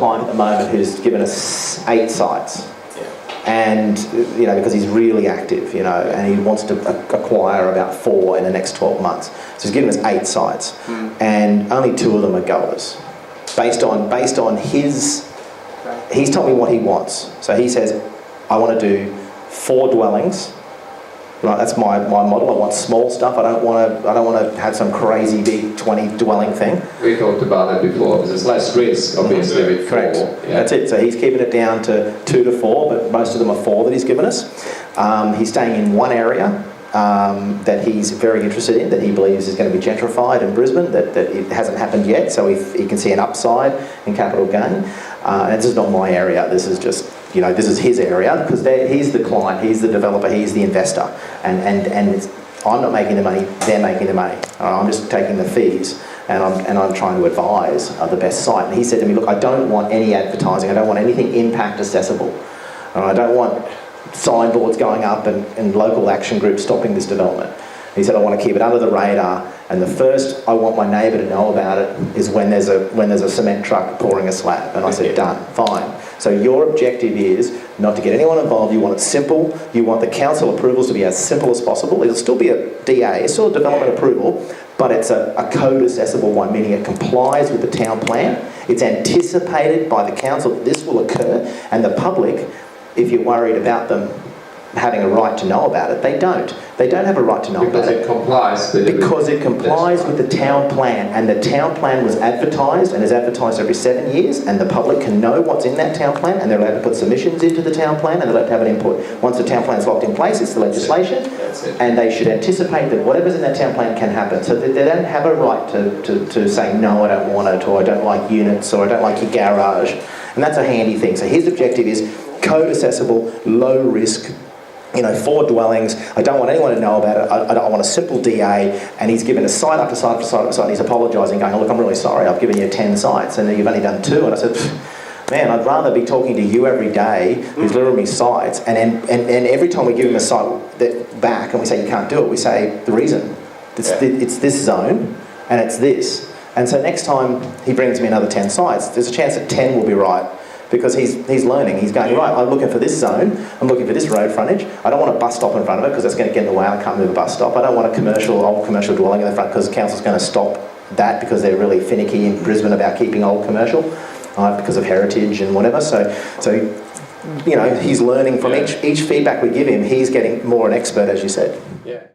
client at the moment who's given us 8 sites. Yeah. And, you know, because he's really active, you know, and he wants to acquire about 4 in the next 12 months. So he's given us 8 sites, and only 2 of them are goers. Based on his, he's told me what he wants. So he says, I want to do 4 dwellings. Right, that's my model. I want small stuff. I don't want to have some crazy big 20 dwelling thing. We talked about it before. There's less risk, obviously, with 4. Correct. Yeah. That's it. So he's keeping it down to 2 to 4, but most of them are 4 that he's given us. He's staying in one area that he's very interested in, that he believes is going to be gentrified in Brisbane, that it hasn't happened yet, so he can see an upside in capital gain. And this is not my area. This is just, you know, this is his area, because he's the client, he's the developer, he's the investor, and I'm not making the money, they're making the money. I'm just taking the fees, and I'm trying to advise the best site. And he said to me, look, I don't want any advertising, I don't want anything impact accessible, and I don't want signboards going up and local action groups stopping this development. He said, I want to keep it under the radar, and the first I want my neighbour to know about it is when there's a cement truck pouring a slab. And I said, done, fine. So your objective is not to get anyone involved. You want it simple. You want the council approvals to be as simple as possible. It'll still be a DA, it's still a development approval, but it's a code accessible one, meaning it complies with the town plan. It's anticipated by the council that this will occur, and the public, if you're worried about them having a right to know about it, they don't. They don't have a right to know about it. Because it complies with the town plan, and the town plan was advertised and is advertised every 7 years, and the public can know what's in that town plan, and they're allowed to put submissions into the town plan, and they're allowed to have an input. Once the town plan is locked in place, it's the legislation, and they should anticipate that whatever's in that town plan can happen. So they don't have a right to say, no, I don't want it, or I don't like units, or I don't like your garage. And that's a handy thing. So his objective is code accessible, low risk, you know, 4 dwellings. I don't want anyone to know about it. I want a simple DA, and he's given us site after site after site after site, and he's apologising, going, look, I'm really sorry, I've given you 10 sites, and you've only done 2. And I said, man, I'd rather be talking to you every day who's delivering me sites, and every time we give him a site back and we say you can't do it, we say the reason. It's this zone, and it's this. And so next time he brings me another 10 sites, there's a chance that 10 will be right. Because he's learning, he's going, right, I'm looking for this zone, I'm looking for this road frontage, I don't want a bus stop in front of it because that's going to get in the way, I can't move a bus stop, I don't want a old commercial dwelling in the front because the council's going to stop that because they're really finicky in Brisbane about keeping old commercial because of heritage and whatever. So you know, he's learning from each feedback we give him, he's getting more an expert, as you said. Yeah.